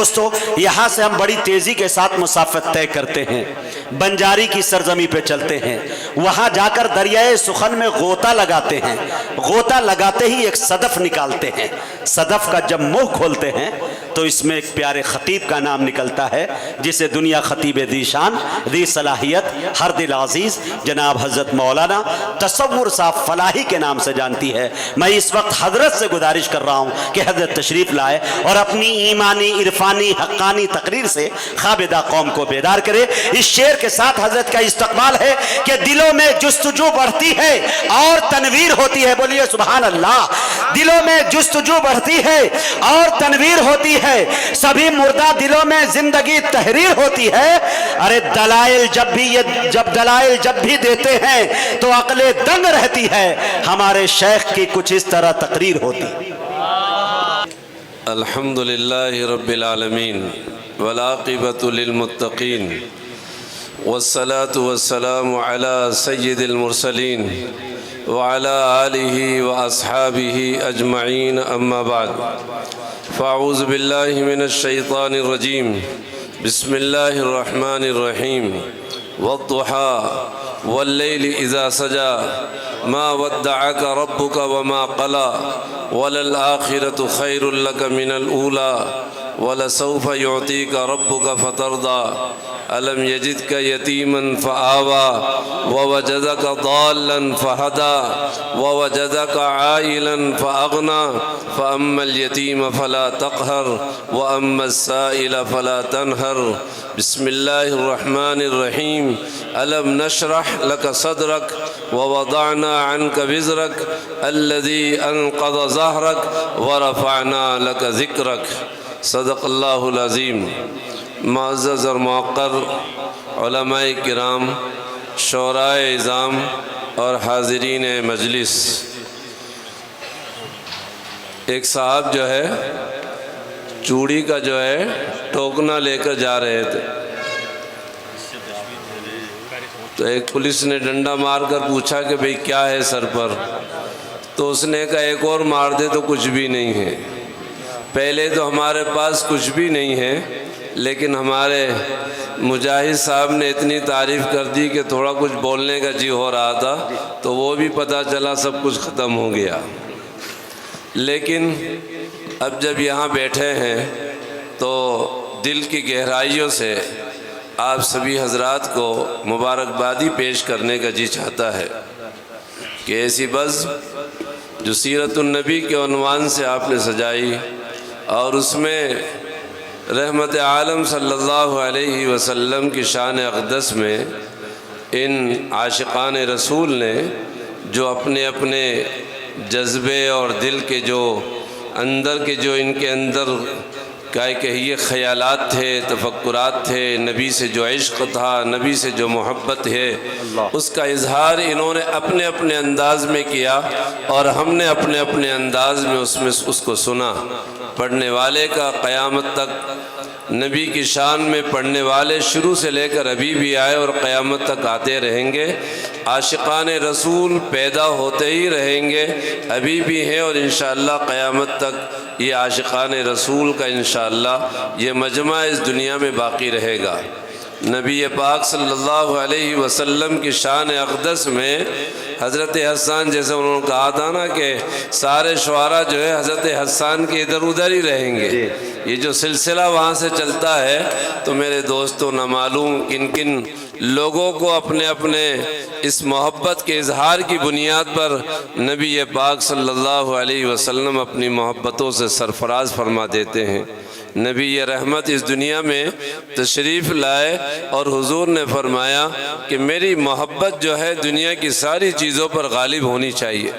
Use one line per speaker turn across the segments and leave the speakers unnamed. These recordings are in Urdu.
دوستو، یہاں سے ہم بڑی تیزی کے ساتھ مسافت طے کرتے ہیں، بنجاری کی سرزمین پہ چلتے ہیں، وہاں جا کر دریائے سخن میں غوطہ لگاتے ہیں، غوطہ لگاتے ہی ایک صدف نکالتے ہیں، صدف کا جب منہ کھولتے ہیں تو اس میں ایک پیارے خطیب کا نام نکلتا ہے، جسے دنیا خطیب ذی شان، ذی صلاحیت، ہر دل عزیز جناب حضرت مولانا تصور صاحب فلاحی کے نام سے جانتی ہے۔ میں اس وقت حضرت سے گزارش کر رہا ہوں کہ حضرت تشریف لائے اور اپنی ایمانی، عرفانی، حقانی تقریر سے خابدہ قوم کو بیدار کرے۔ اس شعر کے ساتھ حضرت کا استقبال ہے کہ دلوں میں جستجو بڑھتی ہے اور تنویر ہوتی ہے، بولیے سبحان اللہ۔ دلوں میں جستجو بڑھتی ہے اور تنویر ہوتی ہے، سبھی مردہ دلوں میں زندگی تحریر ہوتی ہے۔ ارے دلائل جب بھی دیتے ہیں تو عقل دنگ رہتی ہے، ہمارے شیخ کی کچھ اس طرح تقریر ہوتی۔
الحمدللہ رب العالمین والعاقبۃ للمتقین والصلاة والسلام علی سید المرسلین وعلى آلہ واصحابہ اجمعین، اما بعد فاعوذ باللہ من الشیطان الرجیم، بسم اللہ الرحمن الرحیم، والضحى واللیل اذا سجا ما ودعك ربك وما قلى وللآخرة خير لك من الأولى ولسوف يعطيك ربك فترضى ألم يجدك يتيما فآوى ووجدك ضالا فهدى ووجدك عائلا فأغنى فأما اليتيم فلا تقهر وأما السائل فلا تنهر بسم الله الرحمن الرحيم ألم نشرح لك صدرك ووضعنا عنك وزرك الذي أنقض ظهرك ورفعنا لك ذكرك صدق اللہ العظیم۔ معزز اور موقر علماء کرام، شعراء اعظام اور حاضرین مجلس، ایک صاحب جو ہے چوڑی کا جو ہے ٹوکنا لے کر جا رہے تھے، تو ایک پولیس نے ڈنڈا مار کر پوچھا کہ بھئی کیا ہے سر پر، تو اس نے کہا ایک اور مار دے تو کچھ بھی نہیں ہے۔ پہلے تو ہمارے پاس کچھ بھی نہیں ہے، لیکن ہمارے مجاہد صاحب نے اتنی تعریف کر دی کہ تھوڑا کچھ بولنے کا جی ہو رہا تھا، تو وہ بھی پتہ چلا سب کچھ ختم ہو گیا۔ لیکن اب جب یہاں بیٹھے ہیں تو دل کی گہرائیوں سے آپ سبھی حضرات کو مبارکبادی پیش کرنے کا جی چاہتا ہے کہ ایسی بزم جو سیرت النبی کے عنوان سے آپ نے سجائی اور اس میں رحمت عالم صلی اللہ علیہ وسلم کی شان اقدس میں ان عاشقان رسول نے جو اپنے اپنے جذبے اور دل کے جو اندر کے جو ان کے اندر کہیے خیالات تھے، تفکرات تھے، نبی سے جو عشق تھا، نبی سے جو محبت ہے، اس کا اظہار انہوں نے اپنے اپنے انداز میں کیا اور ہم نے اپنے اپنے انداز میں اس کو سنا۔ پڑھنے والے کا قیامت تک نبی کی شان میں پڑھنے والے شروع سے لے کر ابھی بھی آئے اور قیامت تک آتے رہیں گے۔ عاشقان رسول پیدا ہوتے ہی رہیں گے، ابھی بھی ہیں، اور انشاءاللہ قیامت تک یہ عاشقان رسول کا انشاءاللہ یہ مجمع اس دنیا میں باقی رہے گا۔ نبی پاک صلی اللہ علیہ وسلم کی شان اقدس میں حضرت حسان، جیسے انہوں نے کہا تھا نا کہ سارے شعراء جو ہے حضرت حسان کے ادھر ادھر ہی رہیں گے، یہ جو سلسلہ وہاں سے چلتا ہے، تو میرے دوستوں نہ معلوم کن کن لوگوں کو اپنے اپنے اس محبت کے اظہار کی بنیاد پر نبی پاک صلی اللہ علیہ وسلم اپنی محبتوں سے سرفراز فرما دیتے ہیں۔ نبی رحمت اس دنیا میں تشریف لائے اور حضور نے فرمایا کہ میری محبت جو ہے دنیا کی ساری چیزوں پر غالب ہونی چاہیے۔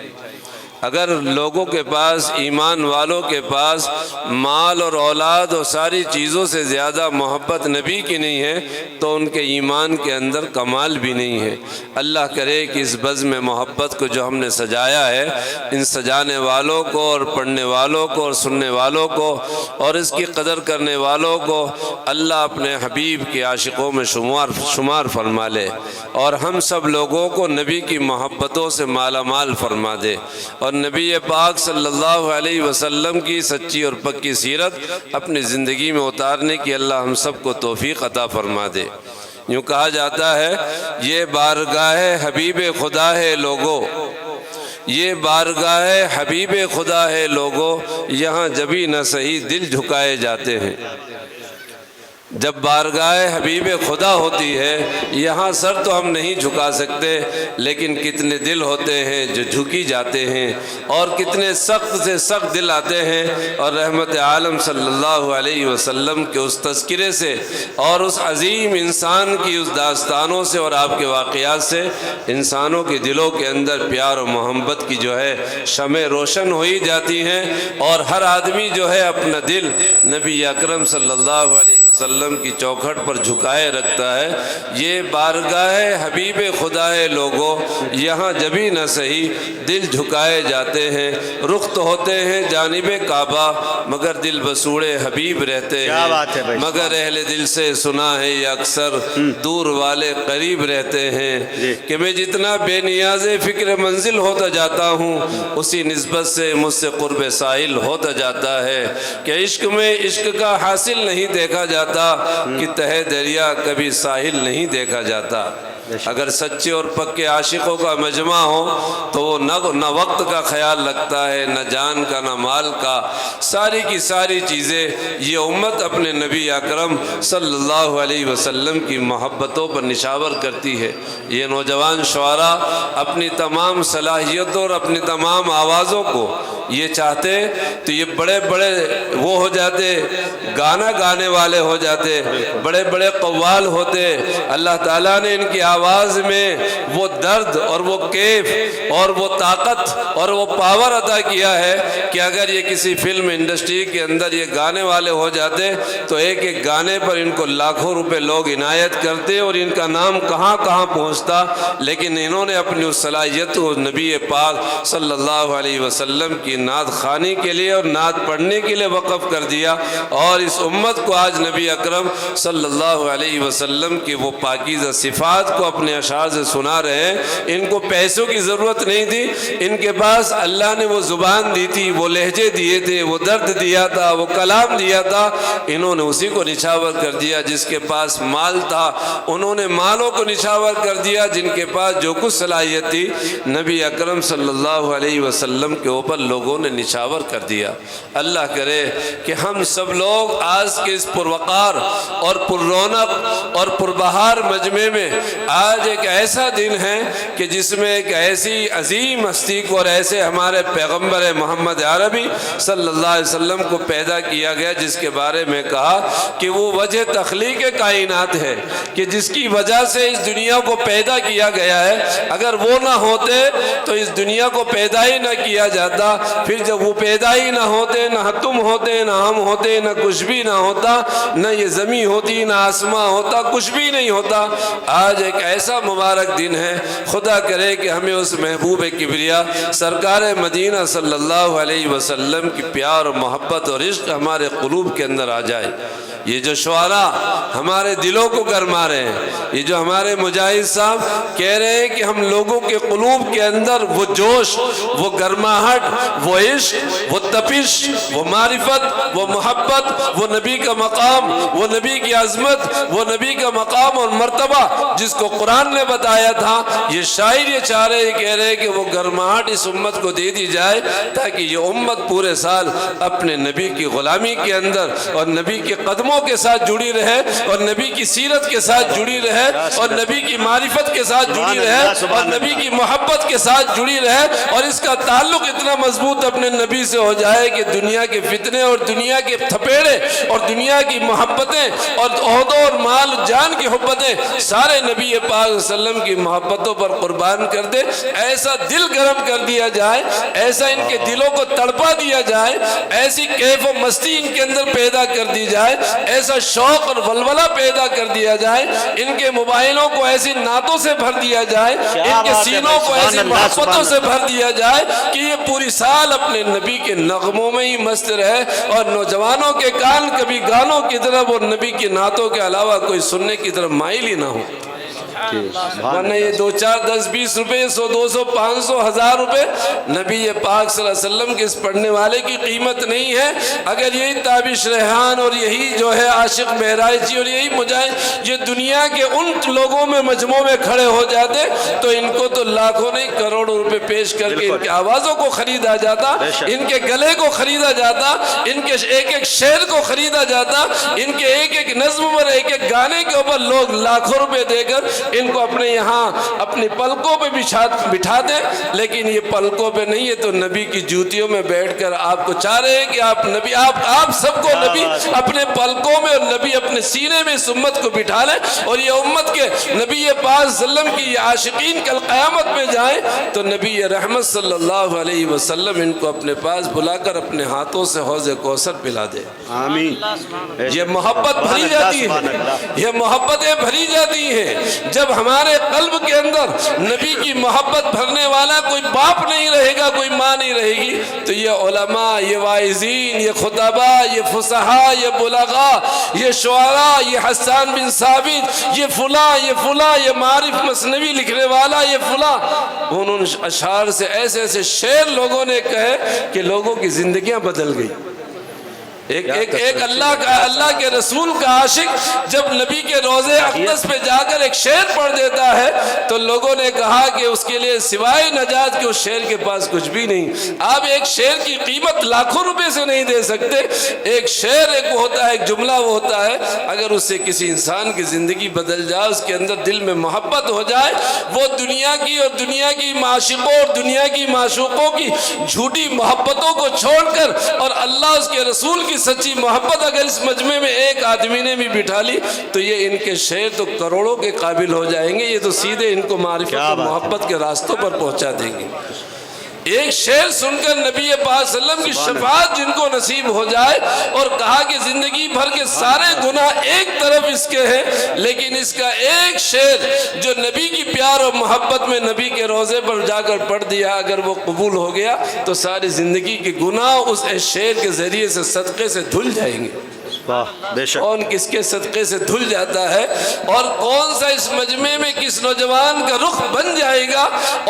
اگر لوگوں کے پاس، ایمان والوں کے پاس مال اور اولاد اور ساری چیزوں سے زیادہ محبت نبی کی نہیں ہے تو ان کے ایمان کے اندر کمال بھی نہیں ہے۔ اللہ کرے کہ اس بزم محبت کو جو ہم نے سجایا ہے، ان سجانے والوں کو اور پڑھنے والوں کو اور سننے والوں کو اور اس کی قدر کرنے والوں کو اللہ اپنے حبیب کے عاشقوں میں شمار فرما لے، اور ہم سب لوگوں کو نبی کی محبتوں سے مالا مال فرما دے، اور اور نبی پاک صلی اللہ علیہ وسلم کی سچی اور پکی سیرت اپنی زندگی میں اتارنے کی اللہ ہم سب کو توفیق عطا فرما دے۔ یوں کہا جاتا ہے یہ بارگاہ حبیب خدا ہے لوگو، یہ بارگاہ حبیب خدا ہے لوگو، یہاں جبھی نہ صحیح دل جھکائے جاتے ہیں۔ جب بارگاہ حبیب خدا ہوتی ہے یہاں سر تو ہم نہیں جھکا سکتے، لیکن کتنے دل ہوتے ہیں جو جھکی جاتے ہیں، اور کتنے سخت سے سخت دل آتے ہیں، اور رحمت عالم صلی اللہ علیہ وسلم کے اس تذکرے سے اور اس عظیم انسان کی اس داستانوں سے اور آپ کے واقعات سے انسانوں کے دلوں کے اندر پیار و محبت کی جو ہے شمع روشن ہوئی جاتی ہیں، اور ہر آدمی جو ہے اپنا دل نبی اکرم صلی اللہ علیہ وسلم کی چوکھٹ پر جھکائے رکھتا ہے۔ یہ بارگاہ حبیب خدا ہے لوگو، یہاں جبھی نہ صحیح دل جھکائے جاتے ہیں۔ رخ تو ہوتے ہیں جانب کعبہ مگر دل بسوڑے حبیب رہتے ہیں، مگر اہل دل سے سنا ہے یہ اکثر دور والے قریب رہتے ہیں، کہ میں جتنا بے نیاز فکر منزل ہوتا جاتا ہوں اسی نسبت سے مجھ سے قرب ساحل ہوتا جاتا ہے، کہ عشق میں عشق کا حاصل نہیں دیکھا جاتا، کہ تہہ دریا کبھی ساحل نہیں دیکھا جاتا۔ اگر سچے اور پکے عاشقوں کا مجمع ہو تو وہ نہ وقت کا خیال رکھتا ہے، نہ جان کا، نہ مال کا، ساری کی ساری چیزیں یہ امت اپنے نبی اکرم صلی اللہ علیہ وسلم کی محبتوں پر نشاور کرتی ہے۔ یہ نوجوان شعراء اپنی تمام صلاحیتوں اور اپنی تمام آوازوں کو یہ چاہتے تو یہ بڑے بڑے وہ ہو جاتے، گانا گانے والے ہو جاتے، بڑے بڑے قوال ہوتے۔ اللہ تعالیٰ نے ان کی آواز میں وہ درد اور وہ کیف اور وہ طاقت اور وہ پاور عطا کیا ہے کہ اگر یہ کسی فلم انڈسٹری کے اندر یہ گانے والے ہو جاتے تو ایک ایک گانے پر ان کو لاکھوں روپے لوگ عنایت کرتے اور ان کا نام کہاں کہاں پہنچتا، لیکن انہوں نے اپنی اس صلاحیت کو نبی پاک صلی اللہ علیہ وسلم کی نعت خوانی کے لیے اور نعت پڑھنے کے لیے وقف کر دیا، اور اس امت کو آج نبی اکرم صلی اللہ علیہ وسلم کی وہ پاکیزہ صفات کو اپنے اشعار سے سنا رہے ہیں۔ ان کو پیسوں کی ضرورت نہیں تھی، ان کے پاس اللہ نے وہ زبان دی تھی، وہ لہجے دیے تھے، وہ درد دیا تھا، وہ کلام دیا تھا، انہوں نے اسی کو نچھاور کر دیا۔ جس کے پاس مال تھا انہوں نے مالوں کو نچھاور کر دیا، جن کے پاس جو کچھ صلاحیت تھی نبی اکرم صلی اللہ علیہ وسلم کے اوپر لوگوں نے نچھاور کر دیا۔ اللہ کرے کہ ہم سب لوگ آج کے اس پروقار اور پر رونق اور پربہار مجمع میں آج ایک ایسا دن ہے کہ جس میں ایک ایسی عظیم ہستی کو اور ایسے ہمارے پیغمبر محمد عربی صلی اللہ علیہ وسلم کو پیدا کیا گیا، جس کے بارے میں کہا کہ وہ وجہ تخلیق کائنات ہے، کہ جس کی وجہ سے اس دنیا کو پیدا کیا گیا ہے۔ اگر وہ نہ ہوتے تو اس دنیا کو پیدا ہی نہ کیا جاتا، پھر جب وہ پیدا ہی نہ ہوتے، نہ تم ہوتے، نہ ہم ہوتے، نہ کچھ بھی نہ ہوتا، نہ یہ زمین ہوتی، نہ آسمان ہوتا، کچھ بھی نہیں ہوتا۔ آج ایک ایسا مبارک دن ہے، خدا کرے کہ ہمیں اس محبوب کبریا سرکار مدینہ صلی اللہ علیہ وسلم کی پیار و محبت اور عشق ہمارے قلوب کے اندر آ جائے۔ یہ جو شعراء ہمارے دلوں کو گرما رہے ہیں، یہ جو ہمارے مجاہد صاحب کہہ رہے ہیں کہ ہم لوگوں کے قلوب کے اندر وہ جوش، وہ گرماہٹ، وہ عشق، وہ تپش، وہ معرفت، وہ محبت، وہ نبی کا مقام، وہ نبی کی عظمت، وہ نبی کا مقام اور مرتبہ جس کو قرآن نے بتایا تھا، یہ شاعر یہ چاہ رہے ہیں، کہہ رہے ہیں کہ وہ گرماہٹ اس امت کو دے دی جائے تاکہ یہ امت پورے سال اپنے نبی کی غلامی کے اندر اور نبی کے قدموں کے ساتھ جڑی رہے اور نبی کی سیرت کے ساتھ جڑی رہے اور نبی کی معرفت کے ساتھ جڑی رہے اور نبی کی محبت کے ساتھ جڑی رہے، اور اس کا تعلق اتنا مضبوط اپنے نبی سے ہو جائے کہ دنیا کے فتنے اور دنیا کے تھپیڑے اور دنیا کی محبتیں اور عہدوں اور مال جان کی محبتیں سارے نبی پاک صلی اللہ علیہ وسلم کی محبتوں پر قربان کر دے۔ ایسا دل گرم کر دیا جائے، ایسا ان کے دلوں کو تڑپا دیا جائے، ایسی کیف و مستی ان کے اندر پیدا کر دی جائے، ایسا شوق اور ولولہ پیدا کر دیا جائے، ان کے موبائلوں کو ایسی نعتوں سے بھر دیا جائے، ان کے سینوں کو ایسی محبتوں سے بھر دیا جائے کہ یہ پوری سال اپنے نبی کے نغموں میں ہی مست رہے، اور نوجوانوں کے کان کبھی گانوں کی طرف اور نبی کی نعتوں کے علاوہ کوئی سننے کی طرف مائل ہی نہ ہو۔ ورنہ یہ 2 4 10 20 روپے 100 200 500 1000 روپے نبی پاک صلی اللہ علیہ وسلم کے اس پڑھنے والے کی قیمت نہیں ہے۔ اگر یہی تابش ریحان اور یہی جو ہے عاشق بہرائچی اور یہی مجاہد یہ دنیا کے ان لوگوں میں مجموعوں میں کھڑے ہو جاتے تو ان کو تو لاکھوں نہیں کروڑوں روپے پیش کر کے ان کی آوازوں کو خریدا جاتا، ان کے گلے کو خریدا جاتا، ان کے ایک ایک شعر کو خریدا جاتا، ان کے ایک ایک نظم پر ایک ایک گانے کے اوپر لوگ لاکھوں روپے دے کر ان کو اپنے یہاں اپنی پلکوں پہ بٹھا دیں، لیکن یہ پلکوں پہ نہیں ہے تو نبی کی جوتیوں میں بیٹھ کر آپ کو چاہ رہے ہیں کہ آپ نبی آپ سب کو نبی اپنے پلکوں میں اور نبی اپنے سینے میں اس امت کو بٹھا لیں، اور یہ امت کے نبی پاک صلی اللہ علیہ وسلم کی یہ عاشقین کل قیامت میں جائیں تو نبی رحمت صلی اللہ علیہ وسلم ان کو اپنے پاس بلا کر اپنے ہاتھوں سے حوض کوثر پلا دے۔
آمین۔
یہ محبت بھری جاتی ہے، یہ محبتیں بھری جاتی ہیں جب ہمارے قلب کے اندر نبی کی محبت بھرنے والا کوئی باپ نہیں رہے گا، کوئی ماں نہیں رہے گی، تو یہ علماء، یہ واعظین، یہ خطباء، یہ فصحاء، یہ بلغاء، یہ شعراء، یہ حسان بن ثابت، یہ فلاں یہ معارف مثنوی لکھنے والا، یہ فلاں، ان اشعار سے ایسے ایسے شعر لوگوں نے کہے کہ لوگوں کی زندگیاں بدل گئی۔ ایک اللہ کے رسول کا عاشق جب نبی کے روضے اقدس پہ جا کر ایک شعر پڑھ دیتا ہے تو لوگوں نے کہا کہ اس کے لیے سوائے نجات کے اس شعر کے پاس کچھ بھی نہیں۔ آپ ایک شعر کی قیمت لاکھوں روپے سے نہیں دے سکتے۔ ایک شعر ایک وہ ہوتا ہے، ایک جملہ وہ ہوتا ہے، اگر اس سے کسی انسان کی زندگی بدل جائے، اس کے اندر دل میں محبت ہو جائے، وہ دنیا کی اور دنیا کی معاشقوں اور دنیا کی معشوقوں کی جھوٹی محبتوں کو چھوڑ کر اور اللہ اس کے رسول کی سچی محبت اگر اس مجمع میں ایک آدمی نے بھی بٹھا لی تو یہ ان کے شعر تو کروڑوں کے قابل ہو جائیں گے، یہ تو سیدھے ان کو معرفت اور محبت کے راستوں پر پہنچا دیں گے۔ ایک شعر سن کر نبی پاک صلی اللہ علیہ وسلم کی شفاعت جن کو نصیب ہو جائے، اور کہا کہ زندگی بھر کے سارے گناہ ایک طرف اس کے ہیں، لیکن اس کا ایک شعر جو نبی کی پیار اور محبت میں نبی کے روضے پر جا کر پڑھ دیا، اگر وہ قبول ہو گیا تو ساری زندگی کے گناہ اس شعر کے ذریعے سے صدقے سے دھل جائیں گے۔ کون کس کے صدقے سے دھل جاتا ہے، اور کون سا اس مجمع میں کس نوجوان کا رخ بن جائے گا،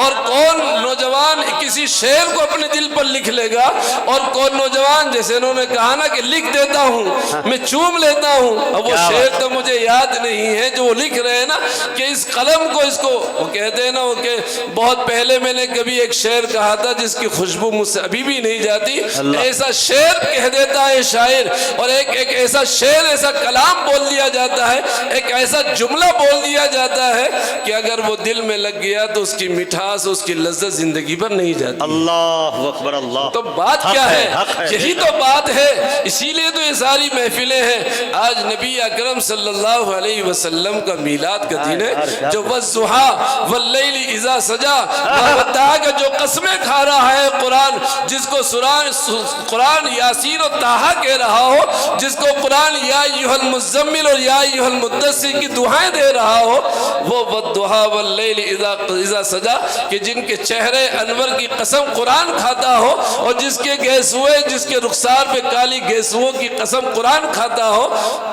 اور کون نوجوان کسی شعر کو اپنے دل پر لکھ لے گا، اور کون نوجوان جیسے انہوں نے کہا نا کہ لکھ دیتا ہوں میں چوم لیتا ہوں، اب وہ شعر تو مجھے یاد نہیں ہے جو وہ لکھ رہے ہیں نا کہ اس قلم کو اس کو وہ کہتے ہیں نا وہ کہ بہت پہلے میں نے کبھی ایک شعر کہا تھا جس کی خوشبو مجھ سے ابھی بھی نہیں جاتی، ایسا شعر کہہ دیتا ہے شاعر، اور ایک ایسا شعر ایسا کلام بول دیا جاتا ہے، ایک ایسا جملہ بول دیا جاتا ہے کہ اگر وہ دل میں لگ گیا تو اس کی مٹھاس اس کی لذت زندگی پر نہیں جاتی۔
اللہ اکبر۔ اللہ
تو بات کیا ہے؟ یہی تو بات ہے، اسی لیے تو یہ ساری محفلیں ہیں۔ آج نبی اکرم صلی اللہ علیہ وسلم کا میلاد کا دن ہے، جو والضحیٰ واللیل اذا سجا کا جو قسمیں کھا رہا ہے قرآن، جس کو قرآن یاسین و طٰہٰ کہہ رہا ہو، جس کو قرآن یا ایھا المزمل اور یا ایھا المدثر کی دعائیں دے رہا ہو، وہ والضحیٰ واللیل اذا سجا کہ جن کے چہرے انور کی قسم قرآن کھاتا ہو، اور جس کے گیسوئے جس کے رخسار پہ کالی گیسوؤں کی قسم قرآن کھاتا ہو،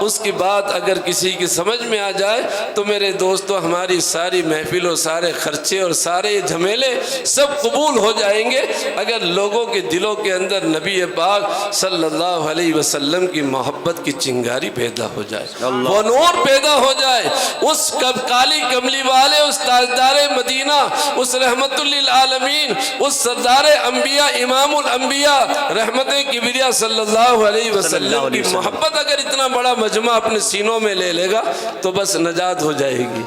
اس کی بات اگر کسی کی سمجھ میں آ جائے تو میرے دوستو ہماری ساری محفل اور سارے خرچے اور سارے جھمیلے سب قبول ہو جائیں گے اگر لوگوں کے دلوں کے اندر نبی پاک صلی اللہ علیہ وسلم کی محبت کی چنگاری پیدا ہو جائے، وہ نور پیدا ہو جائے، اس کالی کملی والے، اس تاجدار مدینہ، اس رحمت للعالمین، اس سردار انبیاء امام الانبیاء رحمت کبریہ صلی اللہ علیہ وسلم کی محبت اگر اتنا بڑا مجمع اپنے سینوں میں لے لے گا تو بس نجات ہو جائے گی۔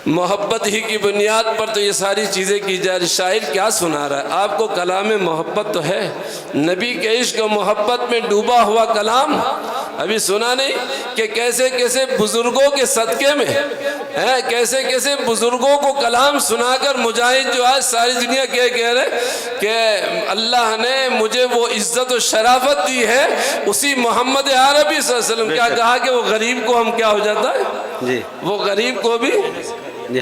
محبت ہی کی بنیاد پر تو یہ ساری چیزیں کی جا رہی۔ شاعر کیا سنا رہا ہے آپ کو؟ کلام محبت تو ہے، نبی کے عشق و محبت میں ڈوبا ہوا کلام ابھی سنا نہیں کہ کیسے کیسے بزرگوں کے صدقے میں کیسے کیسے بزرگوں کو کلام سنا کر مجاہد جو آج ساری دنیا کہہ رہے کہ اللہ نے مجھے وہ عزت و شرافت دی ہے، اسی محمد عربی صلی اللہ علیہ وسلم کیا کہا کہ وہ غریب کو ہم کیا ہو جاتا ہے، وہ غریب کو بھی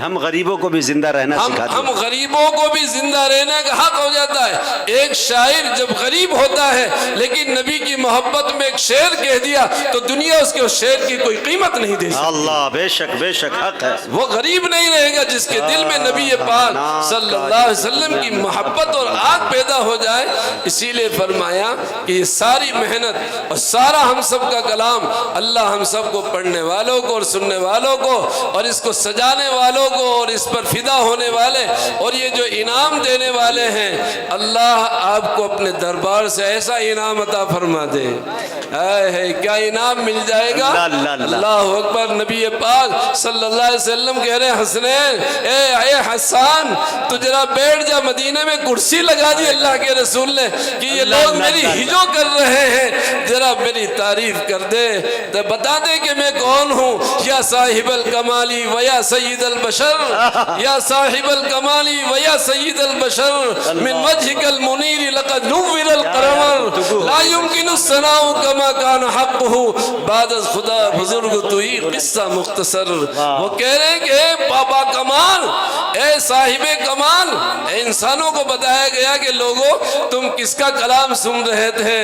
ہم غریبوں کو بھی زندہ رہنا سکھا
ہم
دیں.
غریبوں کو بھی زندہ رہنے کا حق ہو جاتا ہے. ایک شاعر جب غریب ہوتا ہے لیکن نبی کی محبت میں ایک شعر کہہ دیا تو دنیا اس کے اس شعر کی کوئی قیمت نہیں دے سکتی.
اللہ بے شک حق ہے.
وہ غریب نہیں رہے گا جس کے دل میں نبی پاک صلی اللہ علیہ وسلم کی محبت اور آگ پیدا ہو جائے. اسی لیے فرمایا کہ یہ ساری محنت اور سارا ہم سب کا کلام اللہ ہم سب کو پڑھنے والوں کو اور سننے والوں کو اور اس کو سجانے والوں کو اور اس پر فدا ہونے والے اور یہ جو انعام دینے والے ہیں اللہ آپ کو اپنے دربار سے ایسا انعام عطا فرما دے. ہے کیا انعام مل جائے گا. اللہ اکبر. نبی پاک صلی اللہ علیہ وسلم کہہ رہے ہیں حسنین اے حسان تو ذرا بیٹھ جا. مدینہ میں کرسی لگا دی اللہ کے رسول نے کہ یہ لوگ میری ہجو کر رہے ہیں ذرا میری تعریف کر دے تو بتا دے کہ میں کون ہوں. یا صاحب الکمالی و یا سید البشر یا صاحب الکمالی و یا سید البشر من وجهك المنیر لقد نور القمر لا يمكن الثناء كما كان حقه بعد از خدا بزرگ تو ہی قصہ مختصر. وہ کہہ رہے ہیں کہ اے بابا کمال اے صاحب کمال اے انسانوں کو بتایا گیا کہ لوگوں تم کس کا کلام سن رہے تھے.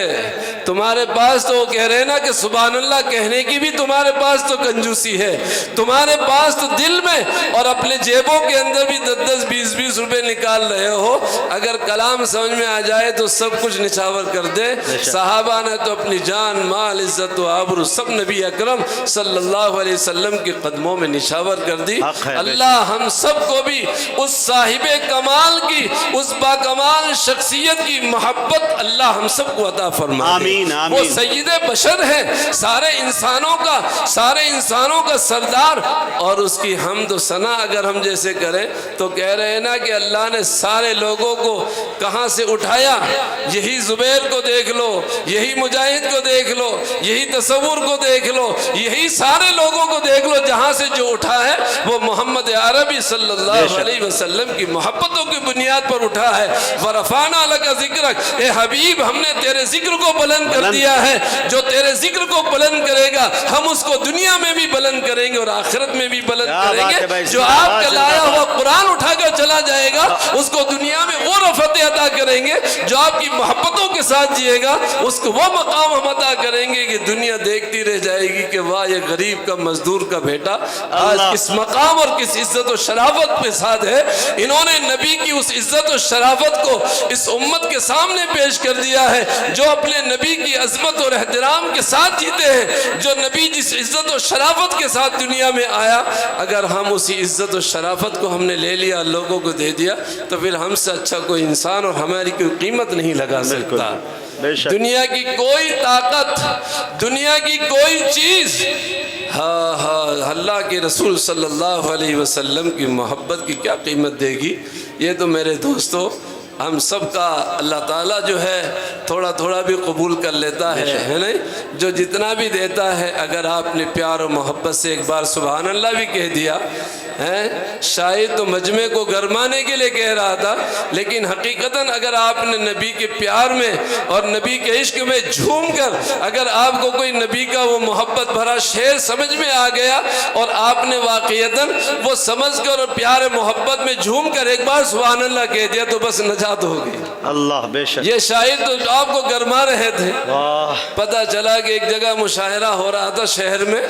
تمہارے پاس تو وہ کہہ رہے ہیں نا کہ سبحان اللہ کہنے کی بھی تمہارے پاس تو کنجوسی ہے. تمہارے پاس تو دل میں اور اپنے جیبوں کے اندر بھی 10 20 روپے نکال رہے ہو. اگر کلام سمجھ میں آ جائے تو سب کچھ نچھاور کر دے. صحابہ نے تو اپنی جان مال عزت و آبرو سب نبی اکرم صلی اللہ علیہ وسلم کے قدموں میں نچھاور کر دی. اللہ ہم سب کو بھی اس صاحب کمال کی اس باکمال شخصیت کی محبت اللہ ہم سب کو عطا فرما دے. وہ سید بشر ہے سارے انسانوں کا سردار اور اس کی حمد و ثنا اگر ہم جیسے کریں تو کہہ رہے ہیں نا کہ اللہ نے سارے لوگوں کو کہاں سے اٹھایا. یہی زبیر کو دیکھ لو, یہی مجاہد کو دیکھ لو, یہی تصور کو دیکھ لو, یہی سارے لوگوں کو دیکھ لو. جہاں سے جو اٹھا ہے وہ محمد عربی صلی اللہ علیہ وسلم کی محبتوں کی بنیاد پر اٹھا ہے. ورفعنا لک ذکرک اے حبیب ہم نے تیرے ذکر کو بلند کر دیا ہے. جو تیرے ذکر کو بلند کرے گا ہم اس کو دنیا میں بھی بلند کریں گے اور آخرت میں بھی بلند کریں گے. جو آپ کا لایا ہوا قرآن اٹھا کر چلا جائے گا اس کو دنیا میں وہ رفعت عطا کریں گے. جو آپ کی محبتوں کے ساتھ جیے گا اس کو وہ مقام ہم عطا کریں گے کہ دنیا دیکھتی رہ جائے گی کہ واہ یہ غریب کا مزدور کا بیٹا آج کس مقام اور کس عزت و شرافت پہ ساتھ ہے. انہوں نے نبی کی اس عزت و شرافت کو اس امت کے سامنے پیش کر دیا ہے. جو اپنے نبی کی عظمت اور احترام کے ساتھ جیتے ہیں, جو نبی جس عزت و شرافت کے ساتھ دنیا میں آیا, اگر ہم اسی عزت و شرافت کو ہم نے لے لیا لوگوں کو دے دیا تو پھر ہم سے اچھا کوئی انسان اور ہماری کوئی قیمت نہیں لگا سکتا. دنیا کی کوئی طاقت, دنیا کی کوئی چیز اللہ کے رسول صلی اللہ علیہ وسلم کی محبت کی کیا قیمت دے گی. یہ تو میرے دوستو ہم سب کا اللہ تعالیٰ جو ہے تھوڑا تھوڑا بھی قبول کر لیتا ہے نہیں. جو جتنا بھی دیتا ہے اگر آپ نے پیار و محبت سے ایک بار سبحان اللہ بھی کہہ دیا ہے. شاید تو مجمع کو گرمانے کے لیے کہہ رہا تھا لیکن حقیقتاً اگر آپ نے نبی کے پیار میں اور نبی کے عشق میں جھوم کر اگر آپ کو کوئی نبی کا وہ محبت بھرا شعر سمجھ میں آ گیا اور آپ نے واقعتاً وہ سمجھ کر اور پیار محبت میں جھوم کر ایک بار سبحان اللہ کہہ دیا تو بس نجات ہوگی. اللہ بے شک یہ شاعر تو آپ کو گرما رہے تھے. پتہ چلا کہ ایک جگہ مشاعرہ ہو رہا تھا شہر میں.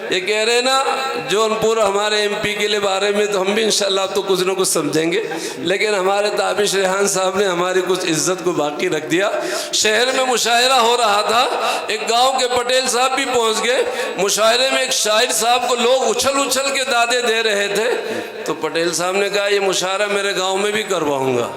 یہ کہہ رہے نا جونپور ہمارے ایم پی کے لیے بارے میں تو ہم بھی انشاءاللہ تو کچھ نہ کچھ سمجھیں گے لیکن ہمارے تابش ریحان صاحب نے ہماری کچھ عزت کو باقی رکھ دیا. شہر میں مشاعرہ ہو رہا تھا. ایک گاؤں کے پٹیل صاحب بھی پہنچ گئے. مشاعرے میں ایک شاعر صاحب کو لوگ اچھل کے دادے دے رہے تھے تو پٹیل صاحب نے کہا یہ مشاعرہ میرے گاؤں میں بھی کرواؤں گا.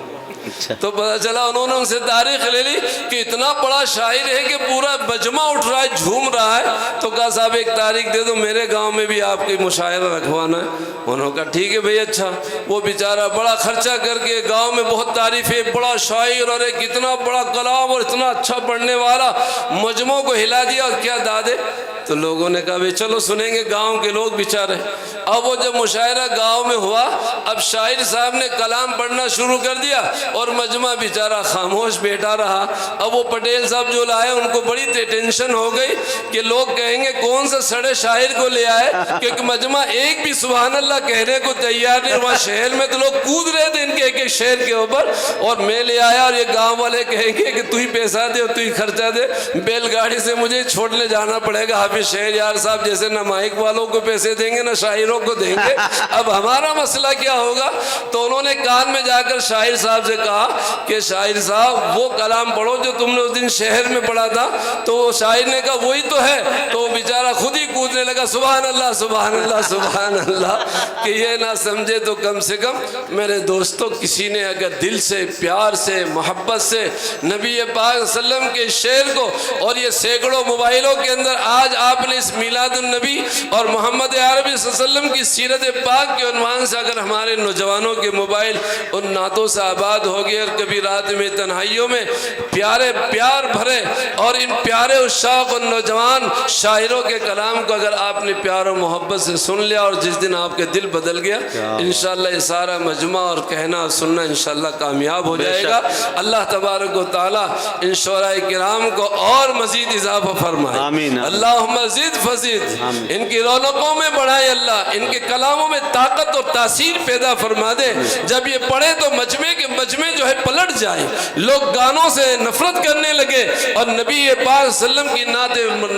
تو پتہ چلا انہوں نے ان سے تاریخ لے لی کہ اتنا بڑا شاعر ہے کہ پورا مجمع اٹھ رہا ہے جھوم رہا ہے. تو کہا صاحب ایک تاریخ دے دو میرے گاؤں میں بھی آپ کی مشاعرہ رکھوانا ہے. انہوں نے کہا ٹھیک ہے بھئی اچھا. وہ بیچارہ بڑا خرچہ کر کے گاؤں میں بہت تعریف ہے بڑا شاعر اور ایک اتنا بڑا کلام اور اتنا اچھا پڑھنے والا مجموعوں کو ہلا دیا. اور کیا دادے تو لوگوں نے کہا بھئی چلو سنیں گے، گاؤں کے لوگ بیچارے۔ اب وہ جب مشاعرہ گاؤں میں ہوا، اب شاعر صاحب نے کلام پڑھنا شروع کر دیا اور مجمع بیچارہ خاموش بیٹھا رہا۔ اب وہ پٹیل صاحب جو لائے ان کو بڑی ٹینشن ہو گئی کہ لوگ کہیں گے کون سا سڑے شاعر کو لے آئے، کیونکہ مجمع ایک بھی سبحان اللہ کہنے کو تیار نہیں۔ وہاں شہر میں تو لوگ کود رہے تھے ان کے ایک ایک شعر کے اوپر، اور میں لے آیا اور یہ گاؤں والے کہیں گے کہ تو ہی پیسہ دے اور تو ہی خرچہ دے، بیل گاڑی سے مجھے چھوڑنے جانا پڑے گا۔ حافظ شہریار صاحب جیسے نہ مائک والوں کو پیسے دیں گے نہ شاعروں کو دیں گے، اب ہمارا مسئلہ کیا ہوگا؟ تو انہوں نے کان میں جا کر شاعر صاحب سے کہا کہ شاعر صاحب وہ کلام پڑھو جو تم نے اس دن شہر میں پڑھا تھا۔ تو وہ شاعر نے کہا وہی تو ہے۔ تو وہ بیچارہ خود ہی کودنے لگا سبحان اللہ سبحان اللہ سبحان اللہ، کہ یہ نہ سمجھے تو کم سے کم میرے دوستوں کسی نے اگر دل سے پیار سے محبت سے نبی پاک صلی اللہ علیہ وسلم کے شعر کو، اور یہ سینکڑوں موبائلوں کے اندر آج آپ نے اس میلاد النبی اور محمد عربی صلی اللہ علیہ وسلم کی سیرت پاک کے عنوان سے اگر ہمارے نوجوانوں کے موبائل ان نعتوں سے آباد ہو گئے، اور کبھی رات میں تنہائیوں میں پیارے پیار بھرے اور ان پیارے عشاق اور نوجوان شاعروں کے کلام کو اگر آپ نے پیار و محبت سے سن لیا، اور جس دن آپ کے دل بدل گیا، انشاءاللہ یہ سارا مجمع اور کہنا اور سننا انشاءاللہ کامیاب ہو جائے گا۔ اللہ تبارک و تعالی ان شعراء کرام کو اور مزید اضافہ فرمائے،
آمین۔
اللہم زد فزد، ان کی رونقوں میں بڑھائے اللہ، ان کے کلاموں میں طاقت اور تاثیر پیدا فرما دے۔ جب یہ پڑھے تو مجمع جو ہے پلٹ جائے، لوگ گانوں سے نفرت کرنے لگے اور نبی پاک صلی اللہ علیہ وسلم کی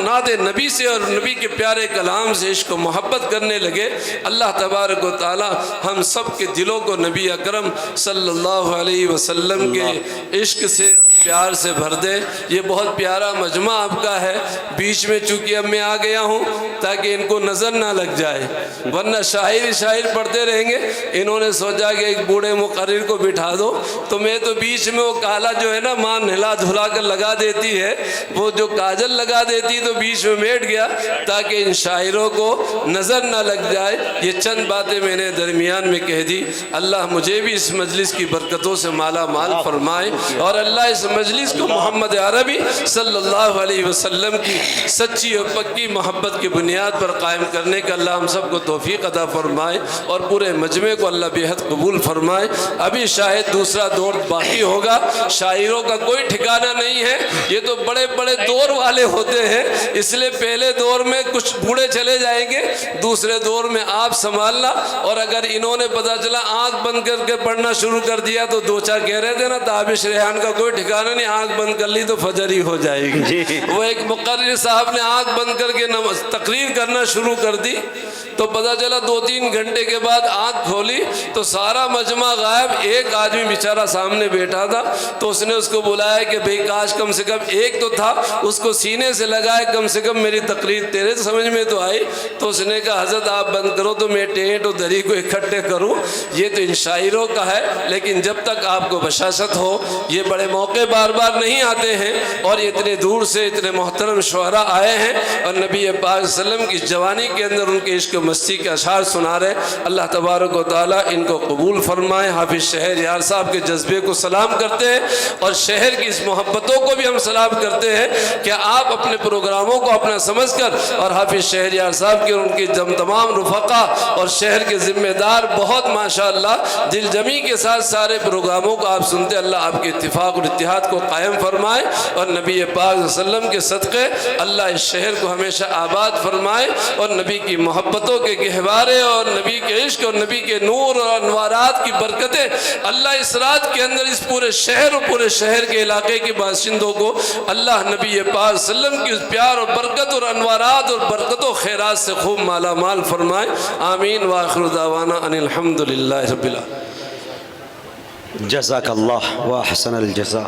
نعت نبی سے اور نبی کے پیارے کلام سے عشق و محبت کرنے لگے۔ اللہ تبارک و تعالی ہم سب کے دلوں کو نبی اکرم صلی اللہ علیہ وسلم کے عشق سے پیار سے بھر دے۔ یہ بہت پیارا مجمع آپ کا ہے، بیچ میں چونکہ اب میں آ گیا ہوں تاکہ ان کو نظر نہ لگ جائے، ورنہ شاعر پڑھتے رہیں گے۔ انہوں نے سوچا کہ ایک بوڑھے مقرر کو بٹھا دو، تو میں تو بیچ میں وہ کالا جو ہے نا ماں نہلا دھلا کر لگا دیتی ہے، وہ جو کاجل لگا دیتی تو بیچ میں بیٹھ گیا تاکہ ان شاعروں کو نظر نہ لگ جائے۔ یہ چند باتیں میں نے درمیان میں کہہ دی۔ اللہ مجھے بھی اس مجلس کی برکتوں سے مالا مال فرمائے، اور اللہ اس مجلس کو محمد عربی صلی اللہ علیہ وسلم کی سچی اور پکی محبت کی بنیاد پر قائم کرنے کا اللہ ہم سب کو توفیق عطا فرمائے، اور پورے مجمع کو اللہ بے حد قبول فرمائے۔ ابھی شاید دوسرا دور باقی ہوگا، شاعروں کا کوئی ٹھکانہ نہیں ہے، یہ تو بڑے بڑے دور والے ہوتے ہیں، اس لیے پہلے دور میں کچھ بوڑھے چلے جائیں گے، دوسرے دور میں آپ سنبھالنا۔ اور اگر انہوں نے پتہ چلا آنکھ بند کر کے پڑھنا شروع کر دیا تو دو چار کہہ رہے تھے نا تابش ریحان کا کوئی ٹھکانہ نہیں، آنکھ بند کر لی تو فجر ہی ہو جائے گی۔ وہ ایک مقرر صاحب نے آنکھ بند کر کے تقریر کرنا شروع کر دی، تو پتہ چلا 2-3 گھنٹے کے بعد آنکھ کھولی تو سارا مجمع غائب، ایک آدمی بیچارہ سامنے بیٹھا تھا۔ تو اس نے اس کو بلایا کہ بھئی کاش کم سے کم ایک تو تھا، اس کو سینے سے لگائے، کم سے کم میری تقریر تیرے سمجھ میں تو آئی۔ تو اس نے کہا حضرت آپ بند کرو تو میں ٹینٹ و دری کو اکٹھے کروں، یہ تو ان شاعروں کا ہے، لیکن جب تک آپ کو بشاشت ہو، یہ بڑے موقع بار بار نہیں آتے ہیں، اور اتنے دور سے اتنے محترم شعراء آئے ہیں اور نبی پاک صلی اللہ علیہ وسلم کی جوانی کے اندر ان کے عشق مستی کے اشعار سنا رہے۔ اللہ تبارک و تعالیٰ ان کو قبول فرمائے۔ حافظ شہریار صاحب کے جذبے کو سلام کرتے ہیں، اور شہر کی اس محبتوں کو بھی ہم سلام کرتے ہیں کہ آپ اپنے پروگراموں کو اپنا سمجھ کر، اور حافظ شہریار صاحب کے اور ان کے تمام رفقا اور شہر کے ذمہ دار بہت ماشاءاللہ دل جمی کے ساتھ سارے پروگراموں کو آپ سنتے، اللہ آپ کے اتفاق اور اتحاد کو قائم فرمائے، اور نبی پاک صلی اللہ علیہ وسلم کے صدقے اللہ اس شہر کو ہمیشہ آباد فرمائے، اور نبی کی محبتوں کے گہوارے اور نبی کے عشق اور نبی کے نور اور انوارات کی برکتیں اللہ اس رات کے اندر اس پورے شہر اور پورے شہر کے علاقے کے باشندوں کو اللہ نبی پاک صلی اللہ علیہ وسلم کی اس پیار اور برکت اور انوارات اور برکت و خیرات سے خوب مالا مال فرمائے۔ آمین وآخر دعوانا ان الحمدللہ رب العالمین۔
جزاک اللہ و احسن الجزا۔